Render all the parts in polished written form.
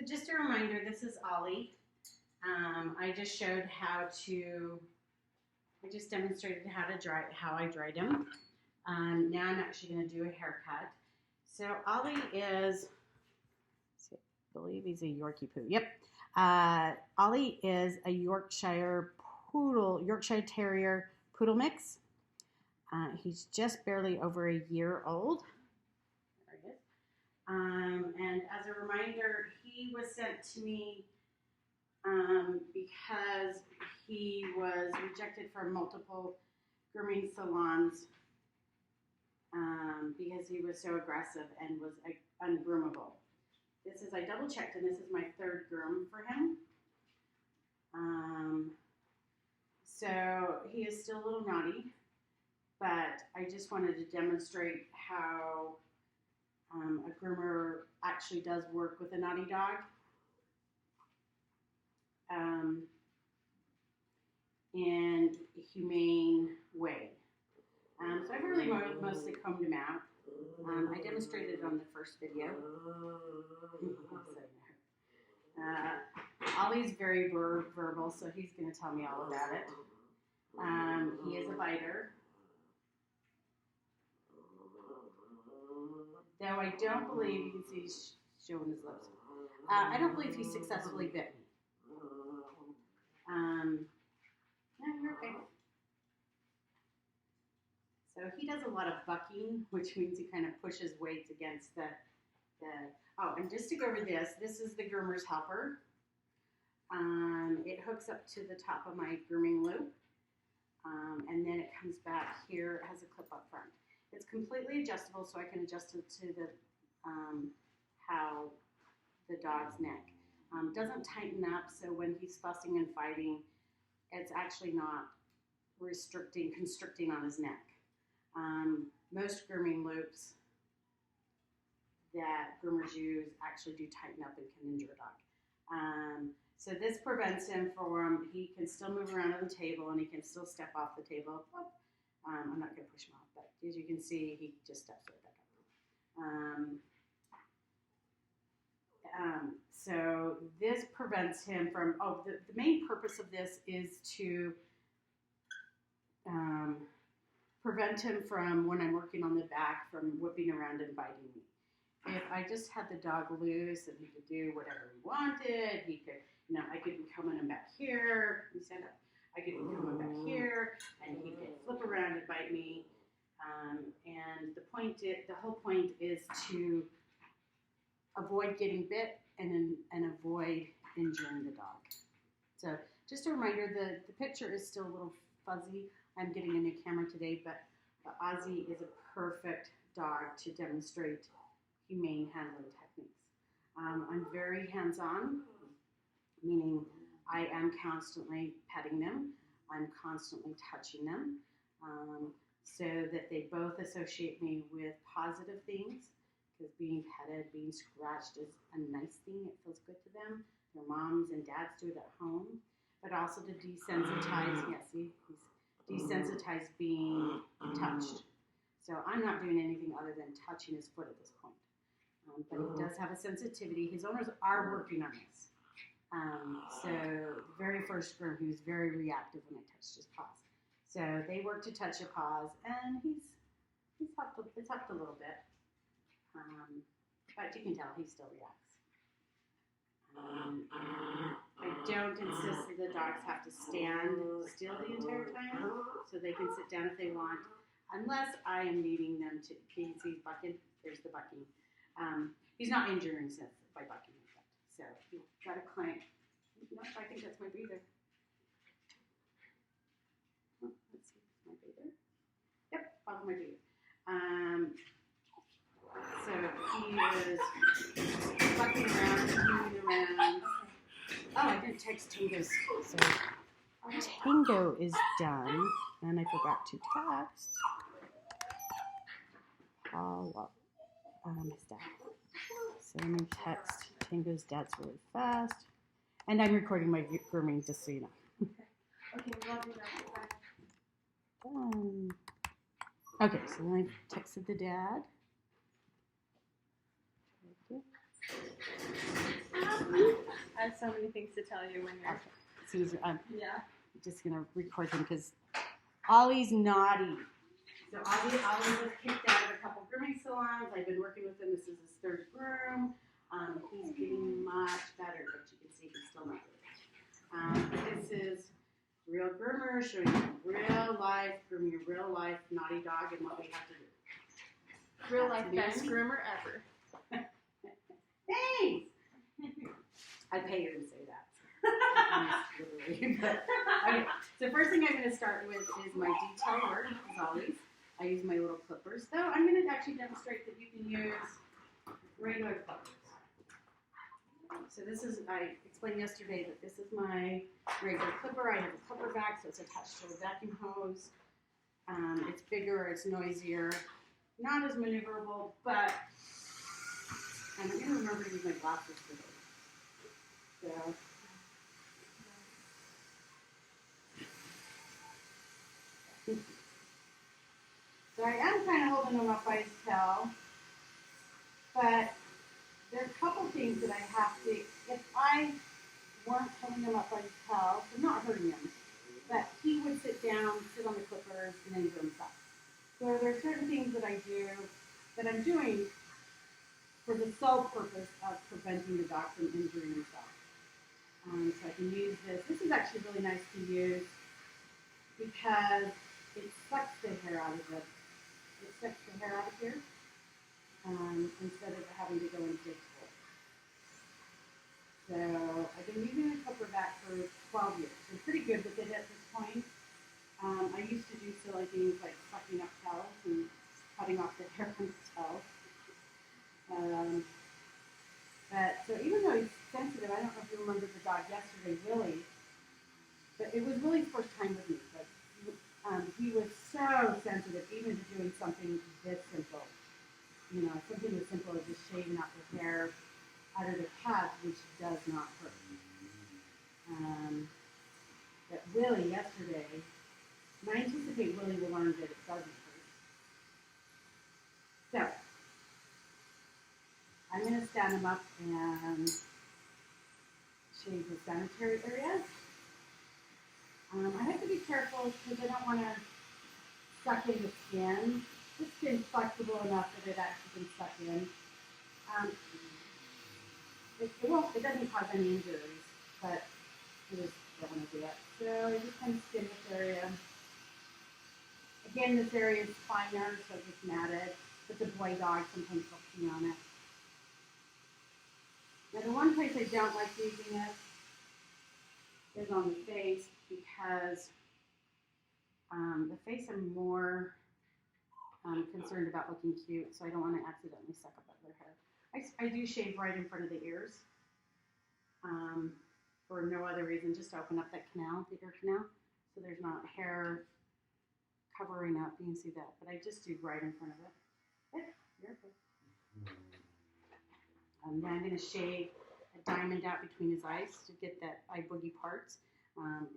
So just a reminder, this is Ollie. I just demonstrated how I dried him. Now I'm actually going to do a haircut. So Ollie is, I believe he's a Yorkie poo. Yep. Ollie is a Yorkshire terrier poodle mix. He's just barely over a year old. There he is. And as a reminder, he was sent to me because he was rejected from multiple grooming salons because he was so aggressive and was ungroomable. I double checked, and this is my third groom for him. So he is still a little naughty, but I just wanted to demonstrate how a groomer actually does work with a naughty dog. In a humane way. So I've really mostly combed him out. I demonstrated it on the first video. Ollie's very verbal, so he's going to tell me all about it. He is a biter. Though I don't believe, you can see he's showing his lips. I don't believe he successfully bit me. No, you're okay. So he does a lot of bucking, which means he kind of pushes weights against the oh, and just to go over this is the groomer's helper. It hooks up to the top of my grooming loop, and then it comes back here. It has a clip up front. It's completely adjustable, so I can adjust it to the how the dog's neck. Doesn't tighten up, so when he's fussing and fighting, it's actually not constricting on his neck. Most grooming loops that groomers use actually do tighten up and can injure a dog. So this prevents him from, he can still move around on the table and he can still step off the table. I'm not going to push him off, but as you can see, he just steps right back up. So this prevents him from, the main purpose of this is to prevent him from, when I'm working on the back, from whipping around and biting me. If I just had the dog loose and he could do whatever he wanted, he could, I could be coming him back here, you stand up, I could be coming back here, and he could flip around and bite me. And the whole point is to avoid getting bit and avoid injuring the dog. So just a reminder, the picture is still a little fuzzy. I'm getting a new camera today, but Ozzy is a perfect dog to demonstrate humane handling techniques. I'm very hands-on, meaning I am constantly petting them. I'm constantly touching them, so that they both associate me with positive things, because being petted, being scratched is a nice thing. It feels good to them. Their moms and dads do it at home, but also to desensitize, desensitize being touched. So I'm not doing anything other than touching his foot at this point. But he does have a sensitivity. His owners are working on this. So the very first groom, he was very reactive when I touched his paws. So they work to touch your paws, and it's helped a little bit. But you can tell he still reacts. I don't insist that the dogs have to stand still the entire time, so they can sit down if they want, unless I am needing them to. Can you see he's bucking? There's the bucking. He's not injuring himself by bucking like that. So he's got a client. No, I think that's my breather. Oh, let's see, my breather. Yep, follow my breather. So he is bucking around, moving around. Oh, I didn't text Tango. So Tango is done, and I forgot to text Paul, his dad. So let me text Tango's dad's really fast. And I'm recording my grooming, just so you know. Okay, love you guys. Done. Okay, so then I texted the dad. I have so many things to tell you when you're. Okay. Caesar, I'm Yeah. just gonna record him because Ollie's naughty. So Ollie was kicked out of a couple grooming salons. I've been working with him. This is his third groom. He's getting much better, but you can see he's still not really. This is real groomer showing you real life grooming a real life naughty dog and what we have to do. Real life best groomer ever. Thanks. I pay her to say that. Literally. But, okay. So first thing I'm going to start with is my detail work, as always. I use my little clippers. Though I'm going to actually demonstrate that you can use regular clippers. So this is, I explained yesterday that this is my regular clipper. I have a clipper back, so it's attached to a vacuum hose. It's bigger, it's noisier, not as maneuverable, but I'm going to remember to use my glasses for this. So, so I am kind of holding them up by his tail, but there are a couple things that I have to, if I weren't holding him up by his tail, so not hurting him, but he would sit down, sit on the clippers, and then go himself. So there are certain things that I do, that I'm doing for the sole purpose of preventing the dog from injuring himself. So I can use this. This is actually really nice to use because it sucks the hair out of it. It sucks the hair out of here instead of having to go and dig for it. So I've been using the clipper back for 12 years. I'm pretty good with it at this point. I used to do silly things like sucking up tails and cutting off the hair from the tails. But so even though he's sensitive, I don't know if you remember the dog yesterday, Willie, but it was Willie's first time with me. But he was so sensitive, even to doing something this simple. You know, something as simple as just shaving out the hair out of the calf, which does not hurt. But Willie yesterday, and I anticipate Willie will learn that it doesn't hurt. So I'm going to stand him up and shave the sanitary areas. I have to be careful because I don't want to suck in the skin. The skin's flexible enough that it actually can suck in. It doesn't cause any injuries, but I just don't want to do it. So I just kind of skin this area. Again, this area is finer, so it gets matted, but the boy dog sometimes will pee on it. Now the one place I don't like using it is on the face because the face I'm more concerned about looking cute, so I don't want to accidentally suck up their hair. I do shave right in front of the ears for no other reason, just to open up that canal, the ear canal, so there's not hair covering up. You can see that, but I just do right in front of it. Yeah, you're good. Then I'm going to shave a diamond out between his eyes to get that eye boogie parts,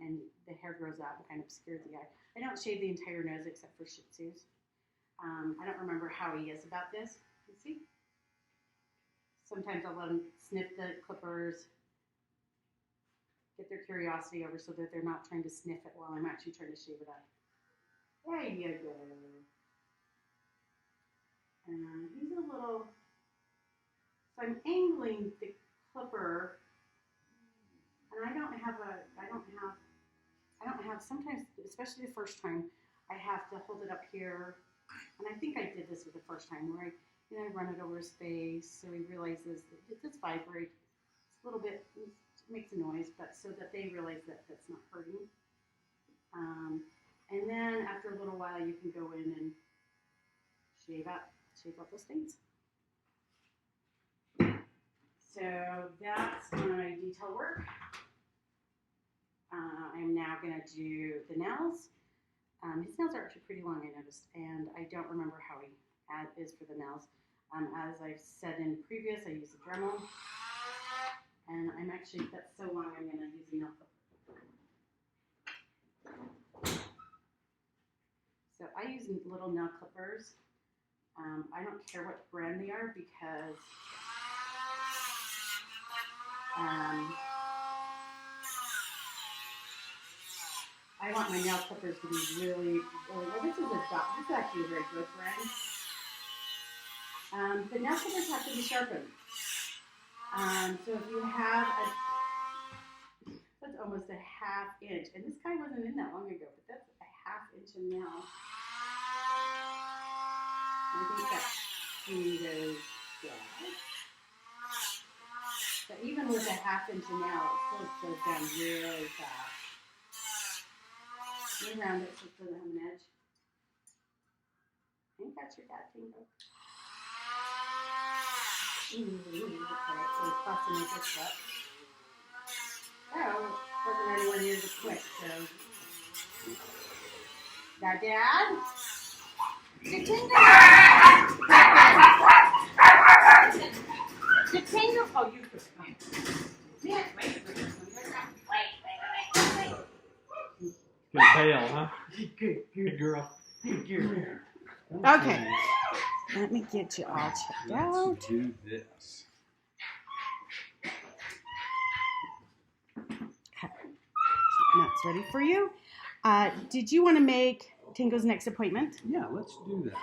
and the hair grows out and kind of obscures the eye. I don't shave the entire nose except for Shih Tzus. I don't remember how he is about this. You see? Sometimes I'll let him sniff the clippers, get their curiosity over so that they're not trying to sniff it while I'm actually trying to shave it up. There you go. And he's a little... So I'm angling the clipper, and I don't have, sometimes, especially the first time, I have to hold it up here, and I think I did this with the first time, where I run it over his face, so he realizes that it does vibrate. It's a little bit, it makes a noise, but so that they realize that that's not hurting. And then after a little while, you can go in and shave up those things. So that's my detail work. I'm now going to do the nails. His nails are actually pretty long, I noticed, and I don't remember how he is for the nails. As I've said in previous, I use a Dremel, and that's so long, I'm going to use a nail clipper. So I use little nail clippers. I don't care what brand they are because I want my nail clippers to be really, well, this is actually a very good brand. The nail clippers have to be sharpened. So if you have that's almost a ½ inch, and this guy wasn't in that long ago, but that's a ½ inch of nail. I think that goes bad. But even with a ½ inch of nail, it still goes down really fast. You round it so it doesn't have an edge. I think that's your dad, Tingo. Okay, so it's fast to make this up. Oh, wasn't anyone here to quit, so. That Dad? Tingo! Tingo! Oh, you quit. Yeah, wait. Good bail, huh? Good girl. Good girl. Okay. Let me get you all checked out. Let's do this. Okay. That's ready for you. Did you want to make Tingo's next appointment? Yeah, let's do that.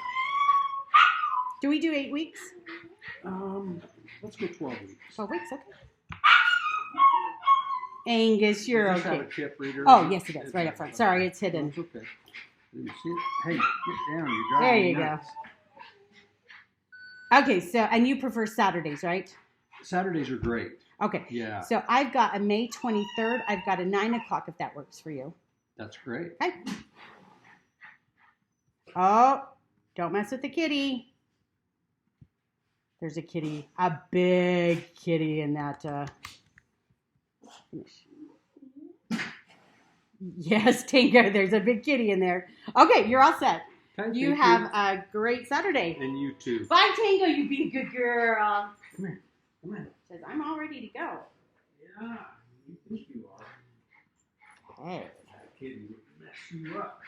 Do we do 8 weeks? Let's go 12 weeks. 12 weeks, okay. Angus, you're Does this okay. have a chip reader? Oh, yes, it does. Right up front. Sorry, it's hidden. It's okay. Let me see it. Hey, get down. You're driving There me you go. nuts. Okay, so, and you prefer Saturdays, right? Saturdays are great. Okay. Yeah, So I've got a May 23rd. I've got a 9 o'clock if that works for you. that's great. Okay. Oh, don't mess with the kitty. There's a kitty, a big kitty in that. Yes, Tingo, there's a big kitty in there. Okay, you're all set. Okay, You thank have a great Saturday. And you too. Bye, Tingo. You be a good girl. Come here. Come here. Says, I'm all ready to go. Yeah, you think you are. Hey. That kitty would mess you up.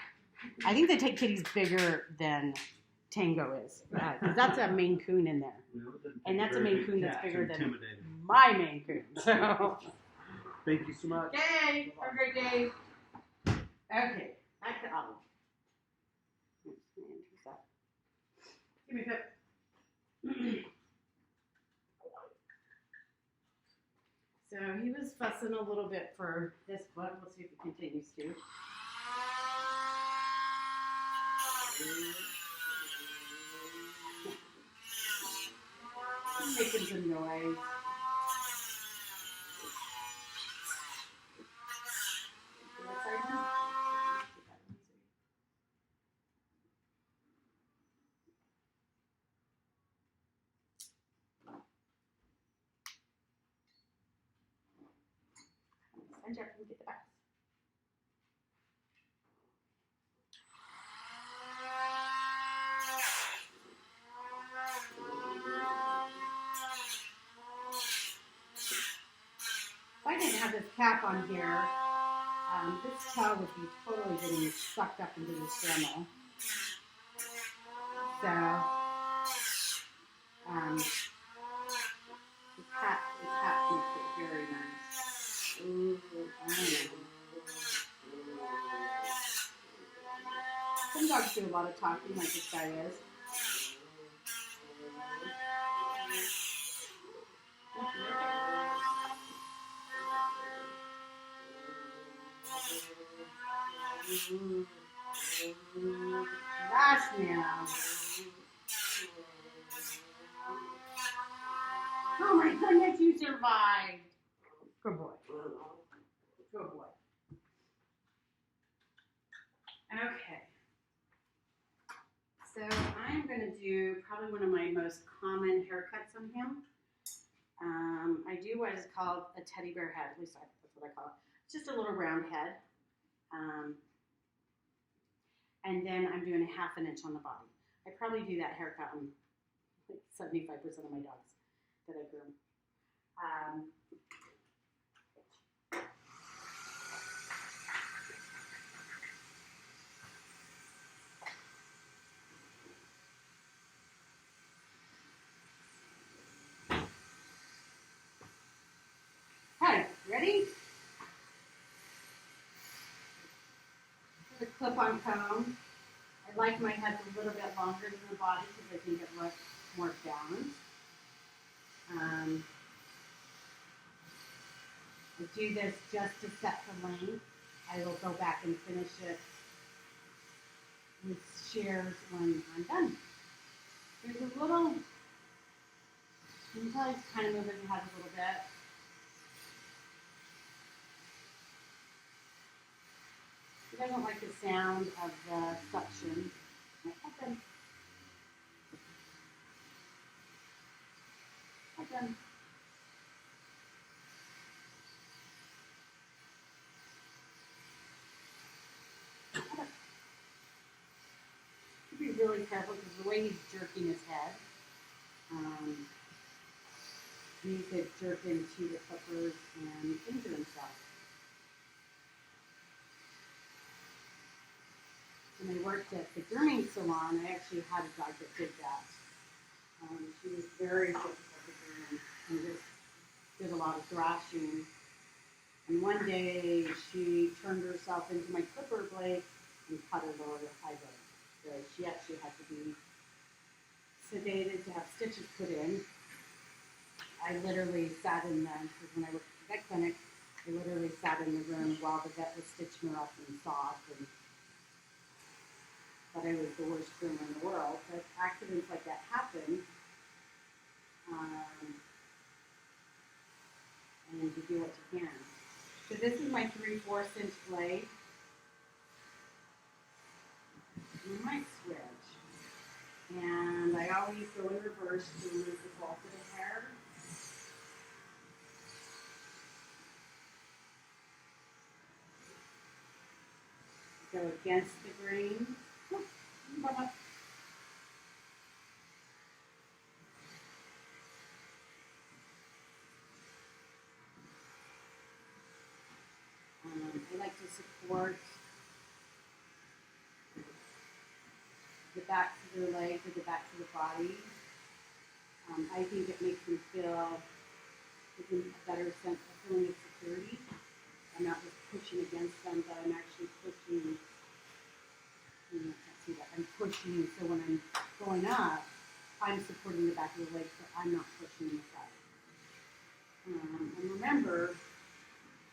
I think they take kitties bigger than Tango is. Because that's a Maine Coon in there. Well, it doesn't And take that's a very Maine big Coon that's cat to bigger than intimidate him. my Maine Coon. So, Thank you so much. okay, have a great day. Okay, back to Ollie. Give me a pip. So he was fussing a little bit for this foot. We'll see if he continues to. He's making some noise. And Jeff can get the back. If I didn't have this cap on here, this tail would be totally getting sucked up into the stromal. So, the cap makes it very nice. Ooh, I know. Some dogs do a lot of talking, like this guy is. Gosh, now. Oh my goodness, you survived. Good boy. Good boy. Okay. So I'm going to do probably one of my most common haircuts on him. I do what is called a teddy bear head. At least that's what I call it. It's just a little round head. And then I'm doing a ½ inch on the body. I probably do that haircut on like 75% of my dogs that I groom. Hey, ready? clip-on comb. I like my heads a little bit longer than the body because I think it looks more balanced. I do this just to set the length. I will go back and finish it with shears when I'm done. There's a little, you can probably kind of move his head a little bit. He doesn't like the sound of the suction. Open. Open. Be really careful because the way he's jerking his head, he could jerk into the clippers and injure himself. When I worked at the grooming salon, I actually had a dog that did that. She was very difficult to groom and just did a lot of thrashing. And one day she turned herself into my clipper blade and cut her lower eyebrow. So she actually had to be sedated to have stitches put in. I literally sat in the, because when I worked at the vet clinic, I literally sat in the room while the vet was stitching her up and sobbed and thought I was the worst groomer in the world. But accidents like that happen. And you do what you can. So this is my 3/4 inch blade. You might switch. And I always go in reverse to remove the bulk of the hair. Go against the grain. I like to support the backs of their legs or the backs of the body. I think it makes them feel a better sense of feeling of security. I'm not just pushing against them, but I'm actually pushing. You can't see that. I'm pushing, so when I'm going up, I'm supporting the back of the legs, so I'm not pushing the side. And remember,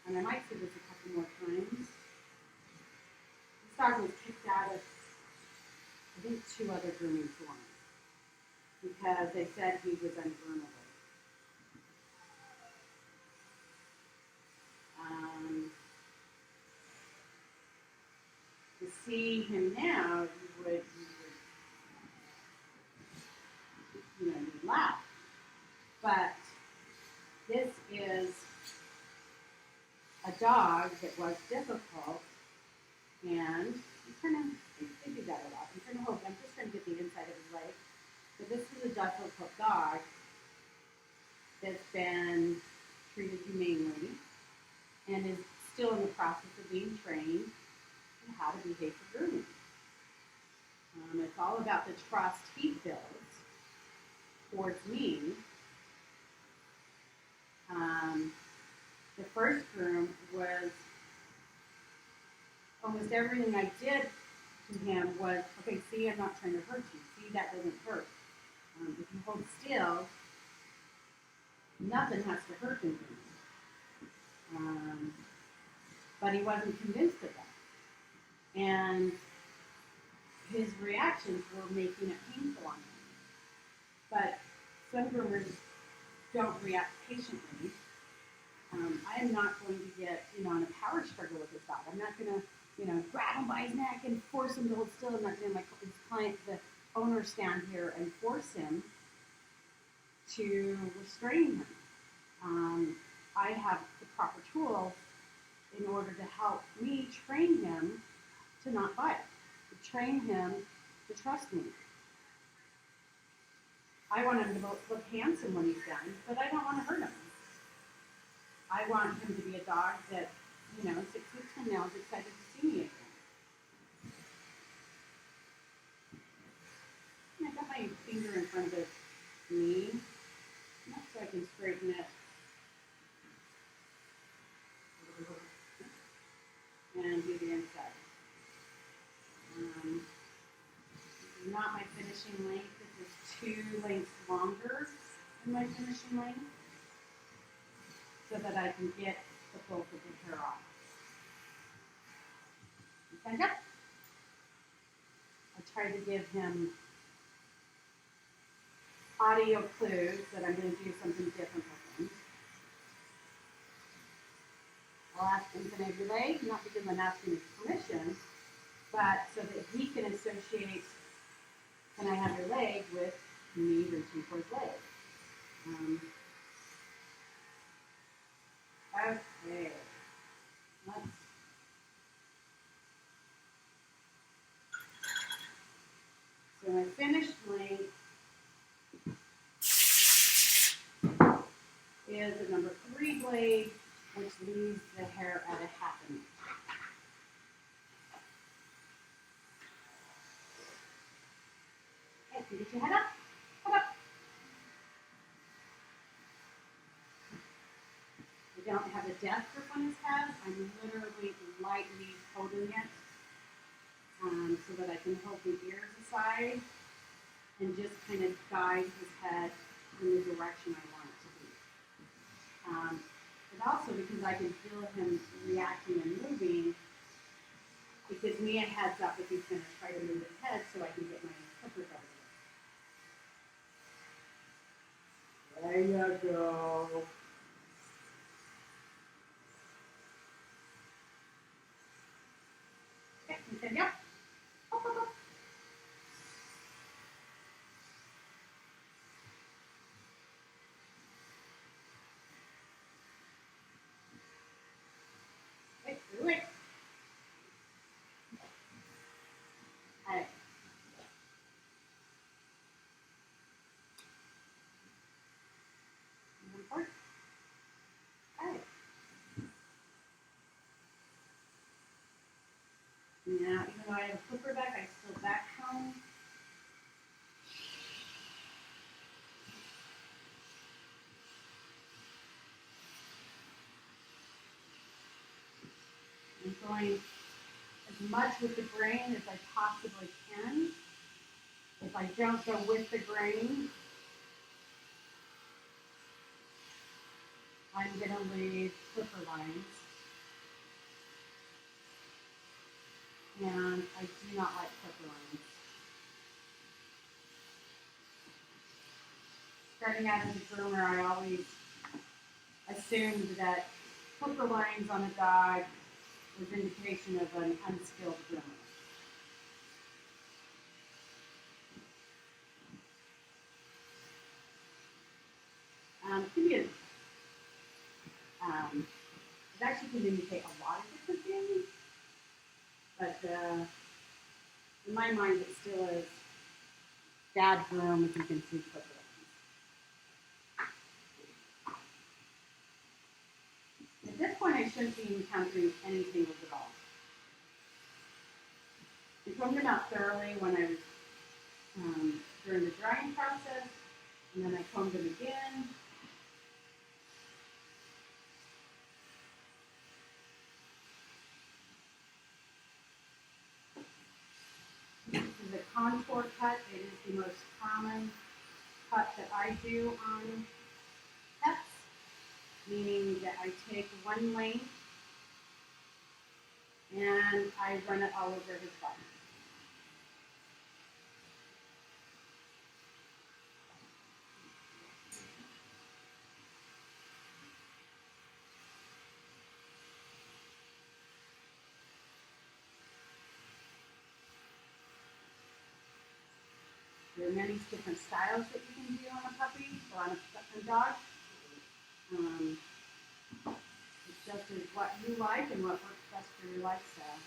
and I might say this a couple more times, this dog was kicked out of, I think, 2 other grooming salons because they said he was ungroomable. To see him now, you would you'd laugh. But this is a dog that was difficult, and they do that a lot. I'm just trying to get the inside of his leg. But this is a difficult dog that's been treated humanely and is still in the process of being trained in how to behave for grooming. It's all about the trust he feels towards me. The first groom was almost everything I did to him was, okay, see, I'm not trying to hurt you. See, that doesn't hurt. If you hold still, nothing has to hurt him. But he wasn't convinced of that. And his reactions were making it painful on him. But some groomers don't react patiently. I am not going to get, in a power struggle with this dog. I'm not going to, grab him by his neck and force him to hold still. I'm not going to make his client, the owner, stand here and force him to restrain him. I have the proper tools in order to help me train him to not bite, to train him to trust me. I want him to look handsome when he's done, but I don't want to hurt him. I want him to be a dog that, 6 weeks from now is excited to see me again. And I got my finger in front of me, so I can straighten it. And do the inside. finishing length. This is 2 lengths longer than my finishing length, so that I can get the bulk of the hair off. Stand up. I tried to give him audio clues that I'm going to do something different with him. I'll ask him, can I relay? Not because I'm asking his permission, but so that he can associate, can I have your leg, with me reaching for his leg. Okay. So my finished length is a number 3 blade, which leaves the hair at a 1/2 inch. Okay, get your head up. Head up. I don't have a death grip on his head. I'm literally lightly holding it so that I can hold the ears aside and just kind of guide his head in the direction I want it to be. But also because I can feel him reacting and moving, it gives me a heads up if he's going to try to move his head so I can get my clippers over there. There you go. Okay, you said yep. Up, up, up. Okay, do it. All right. All right. Now, even though I have a flipper back, I still back comb. I'm going as much with the grain as I possibly can. If I don't go with the grain, I'm going to leave clipper lines. And I do not like clipper lines. Starting out as a groomer, I always assumed that clipper lines on a dog was indication of an unskilled groomer. It actually can indicate a lot of different things, but in my mind, it still is bad groom if you can see clipper lines. At this point, I shouldn't be encountering any tangles at all. I combed them out thoroughly when I was during the drying process, and then I combed them again. This is a contour cut. It is the most common cut that I do on pets, meaning that I take one length and I run it all over his body. There are many different styles that you can do on a puppy or on a dog. It just is what you like and what works best for your lifestyle.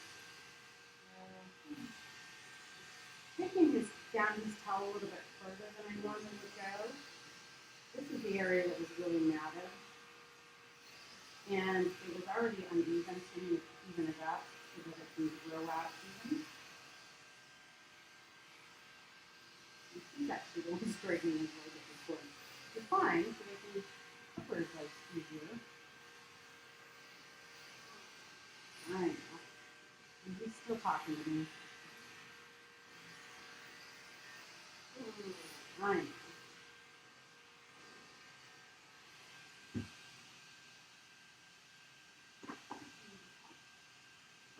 Taking his down his tail a little bit further than I normally would go. This is the area that was really matted. And it was already uneven, so I'm going to even it up so that it can grow out even. He's actually the one straightening his leg at this point. It's fine, so they can cover his legs easier. I know. And he's still talking to me. I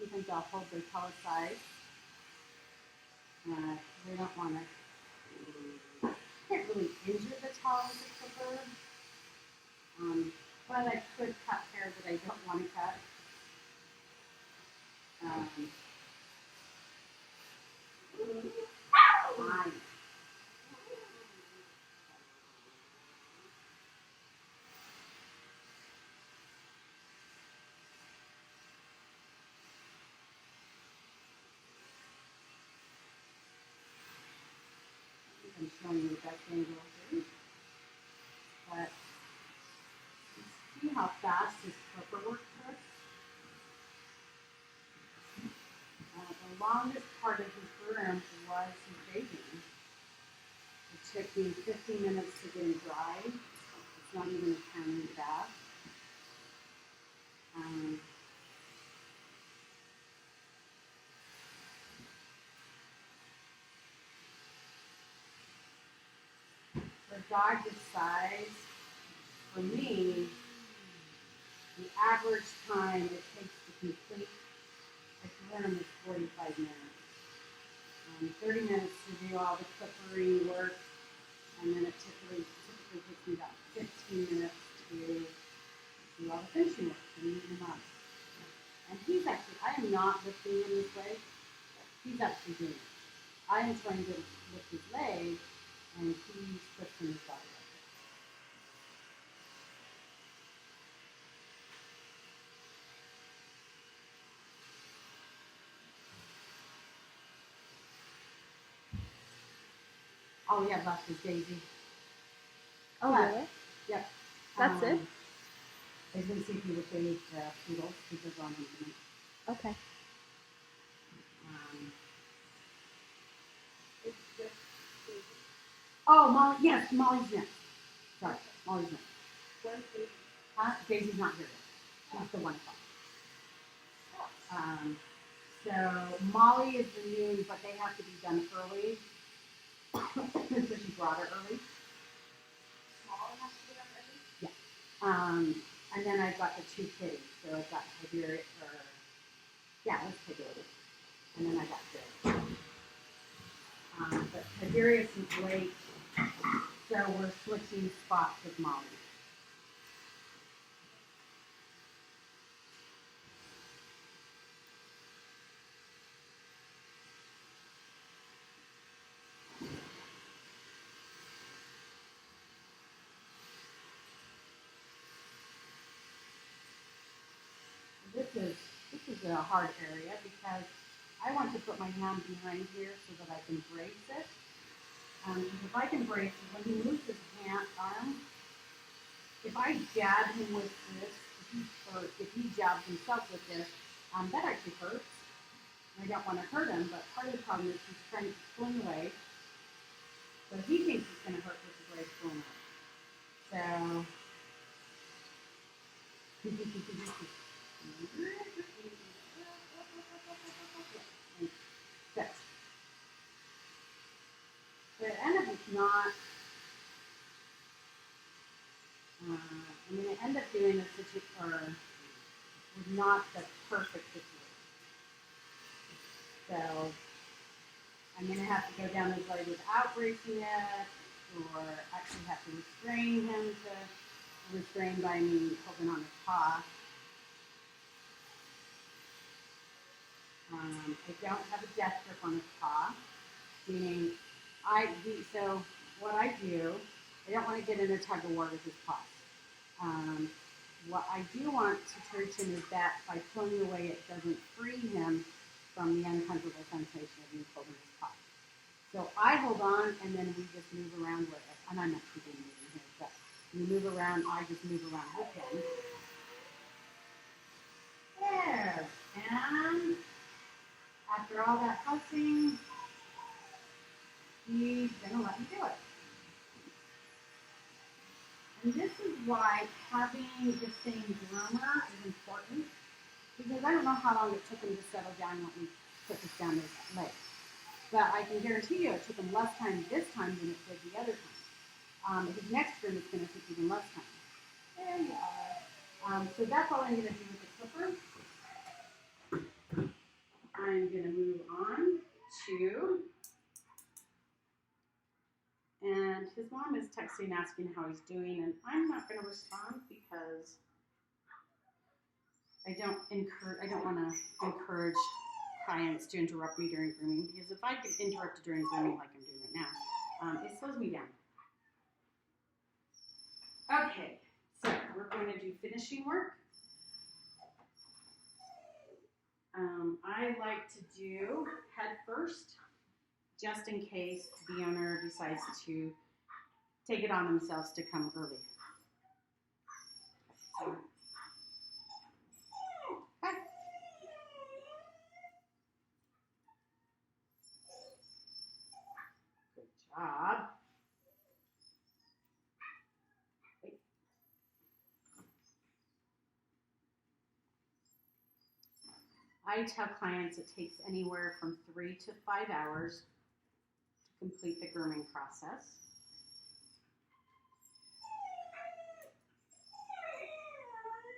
Sometimes I'll hold their tail aside. We don't want to, can't really injure the tail with a clipper. But I could cut hair that I don't want to cut. Fine. I'm showing you the best angle here. But see how fast this clipper works for us? The longest part of his groom was his bathing. It took me 15 minutes to get him dry. It's not even a counting bath. For a dog this size, for me, the average time it takes to complete a groom is 45 minutes. 30 minutes to do all the clippering work, and then it typically takes me about 15 minutes to do all the finishing work and neaten him up. And he's actually, I am not lifting him this way, he's actually doing it. I am trying to lift his leg, and he's twisting his body like this. All we have left is Daisy. Oh, But, really? Yep. That's it? I was going to see if you would bathe Poodle because on him tonight. Okay. Oh, Molly, yes, Molly's next. Sorry, Molly's next. Daisy's not here yet. She's the 1 o'clock. So Molly is the noon, but they have to be done early. So she brought her early. Molly has to be done early? Yeah. And then I've got the 2 kitties. So I've got Tiberius, let's Tiberius. And then I got Bill. But Tiberius is late, so we're switching spots with Molly. This is a hard area because I want to put my hand behind here so that I can brace it. Because if I can brace it, when he moves his arm, if I jab him with this, if he jabs himself with this, that actually hurts. I don't want to hurt him, but part of the problem is he's trying to swing away. So he thinks it's going to hurt with the brace going on. So Good. But it ended up not, I ended up doing a situation, was not the perfect situation. So I'm going to have to go down his leg without bracing it, or actually have to restrain him restrain by me holding on his paw. I don't have a death grip on his paw, meaning so what I do, I don't want to get in a tug of war with his paws. What I do want to teach him is that by pulling away, it doesn't free him from the uncomfortable sensation of me holding his paw. So I hold on, and then we just move around with it. And I'm actually doing moving here, but we move around, I just move around with him. There. And after all that fussing, he's going to let me do it. And this is why having the same groomer is important, because I don't know how long it took him to settle down when we put this down his leg. But I can guarantee you it took him less time this time than it did the other time. His next groom is going to take even less time. There you are. So that's all I'm going to do with the clipper. I'm going to move on to, and his mom is texting asking how he's doing, and I'm not going to respond because I don't want to encourage clients to interrupt me during grooming, because if I get interrupted during grooming like I'm doing right now, it slows me down. Okay, so we're going to do finishing work. I like to do head first, just in case the owner decides to take it on themselves to come early. So, okay. Good job. Wait. I tell clients it takes anywhere from 3 to 5 hours to complete the grooming process.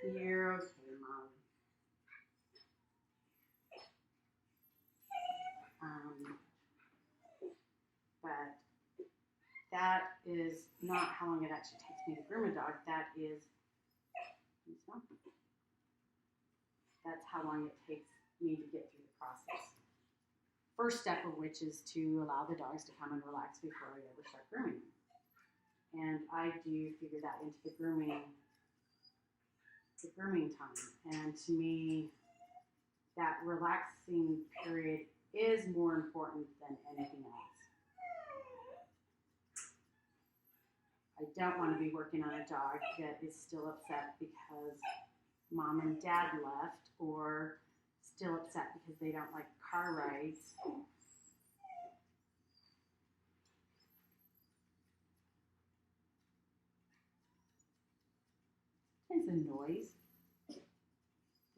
You're okay, Mom. But that is not how long it actually takes me to groom a dog. That's how long it takes me to get through the process. First step of which is to allow the dogs to come and relax before we ever start grooming them. And I do figure that into the grooming time. And to me, that relaxing period is more important than anything else. I don't want to be working on a dog that is still upset because mom and dad left, or still upset because they don't like car rides. There's the noise.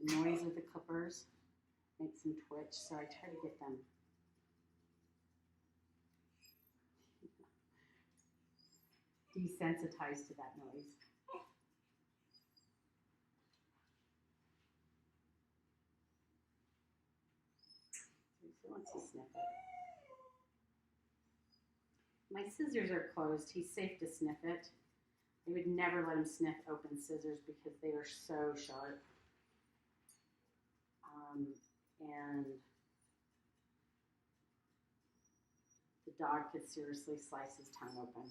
The noise of the clippers makes them twitch, so I try to get them desensitized to that noise. He wants to sniff it. My scissors are closed. He's safe to sniff it. I would never let him sniff open scissors because they are so sharp. And the dog could seriously slice his tongue open.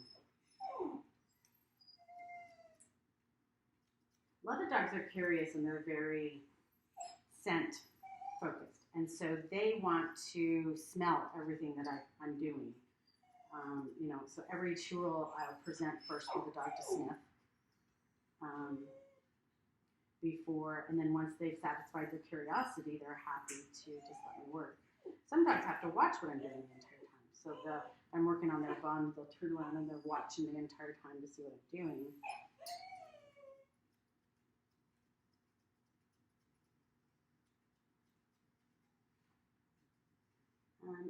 A lot of dogs are curious and they're very scent focused. And so they want to smell everything that I'm doing. So every tool I'll present first for the dog to sniff before, and then once they've satisfied their curiosity, they're happy to just let me work. Some dogs have to watch what I'm doing the entire time. So I'm working on their bum, they'll turn around and they're watching the entire time to see what I'm doing.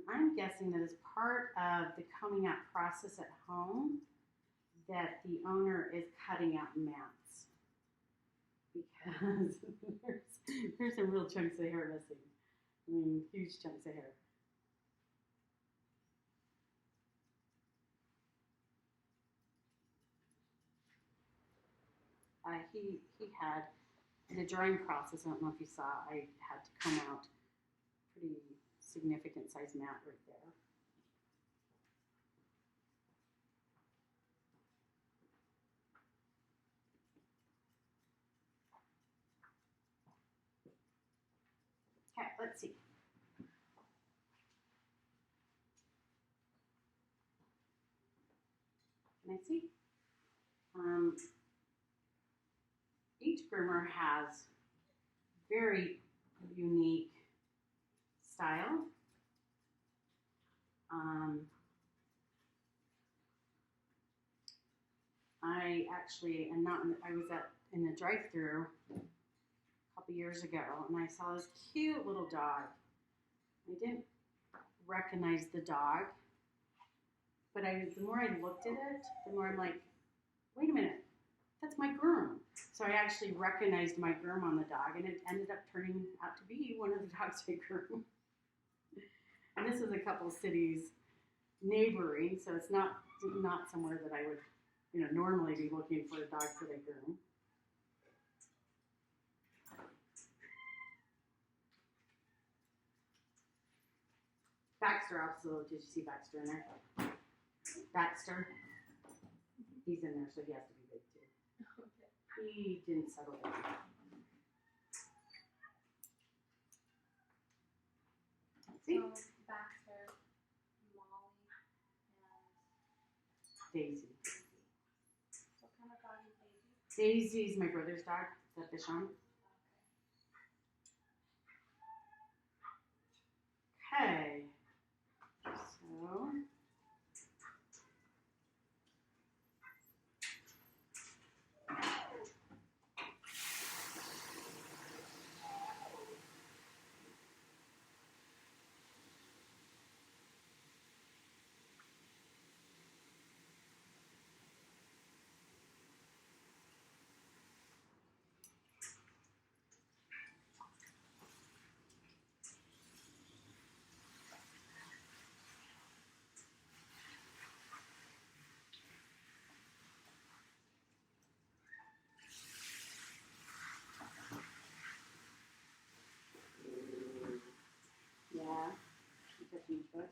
I'm guessing that as part of the combing out process at home, that the owner is cutting out mats because there's some real chunks of hair missing. I mean, huge chunks of hair. He had, in the drying process, I don't know if you saw, I had to comb out pretty significant size mat right there. Okay, let's see. Can I see? Each groomer has very unique style. I actually am not. I was in a drive-through a couple years ago, and I saw this cute little dog. I didn't recognize the dog. But the more I looked at it, the more I'm like, wait a minute, that's my groom. So I actually recognized my groom on the dog, and it ended up turning out to be one of the dogs I groom. And this is a couple cities neighboring, so it's not somewhere that I would, normally be looking for a dog for the groom. Baxter also, did you see Baxter in there? Baxter, he's in there, so he has to be big too. He didn't settle down. See? Baxter, Molly, and Daisy. what kind of dog is Daisy? Daisy's my brother's dog, that Deshaun. Okay. So. Yeah, you touching your foot.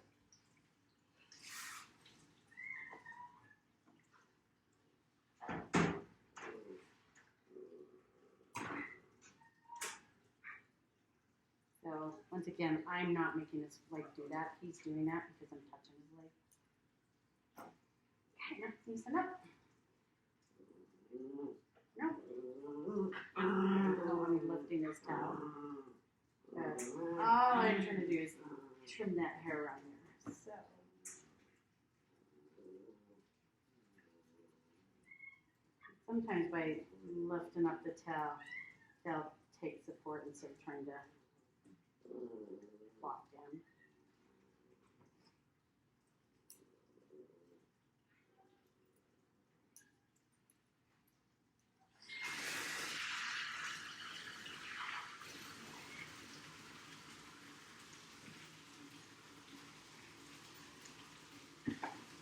So once again, I'm not making his leg do that. He's doing that because I'm touching his leg. Okay, now loosen up. No. Oh, I'm lifting his tail. All I'm trying to do is trim that hair around there. So. Sometimes by lifting up the tail, they'll take support instead of trying to flop down.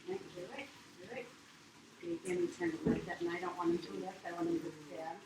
You're right. Again, he's trying to lift up, and I don't want him to lift. I want him to stand.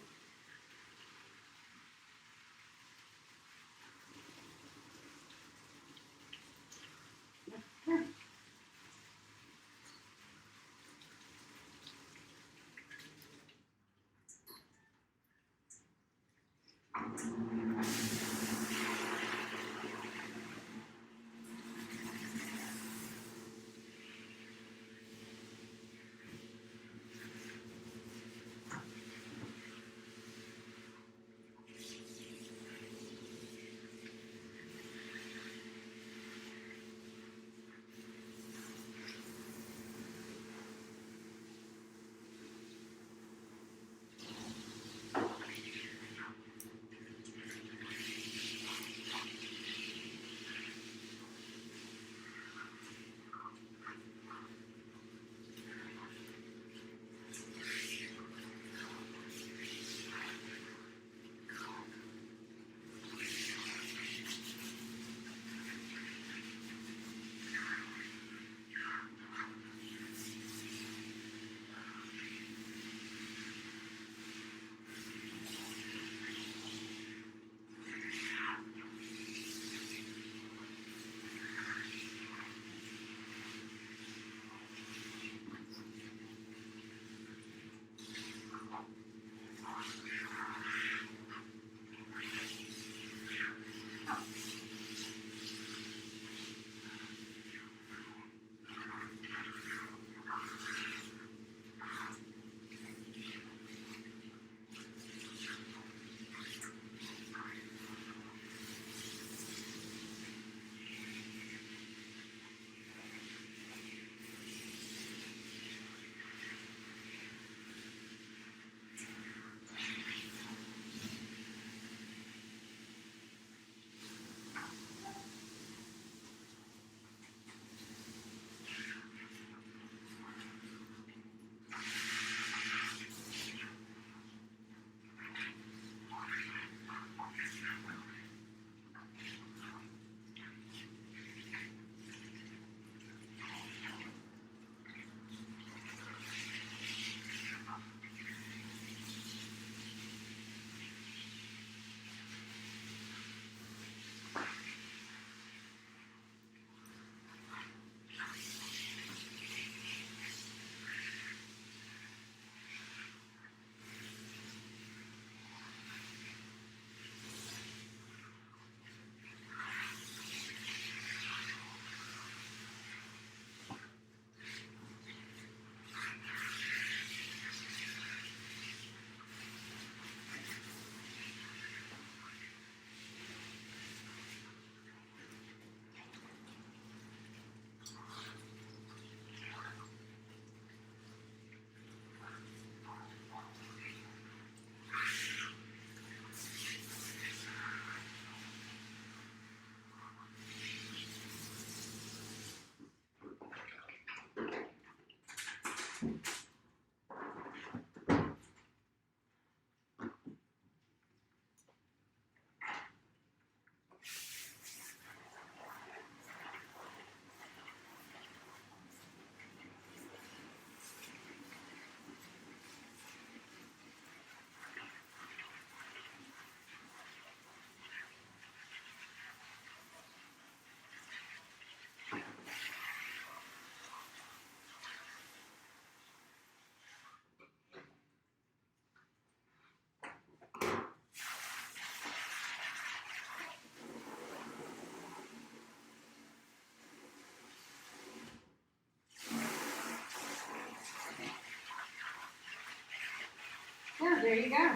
there you go.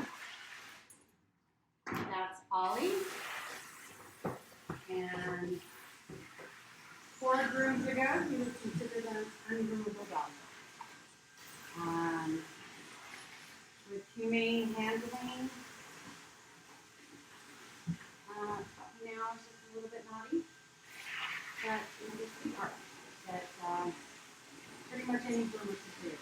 That's Ollie. And 4 grooms ago, he was considered an ungroomable dog. With humane handling, now it's just a little bit naughty, but it's a sweetheart that pretty much any groomer could do.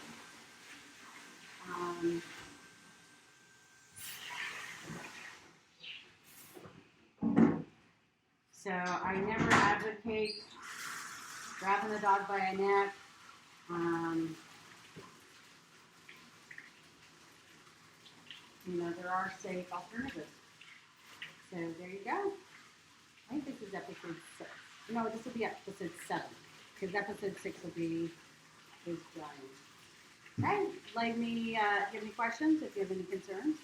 So I never advocate grabbing the dog by a neck. There are safe alternatives. So there you go. I think this is episode 6. No, this will be episode 7. Because episode 6 will be his drying. Okay, you have any questions if you have any concerns?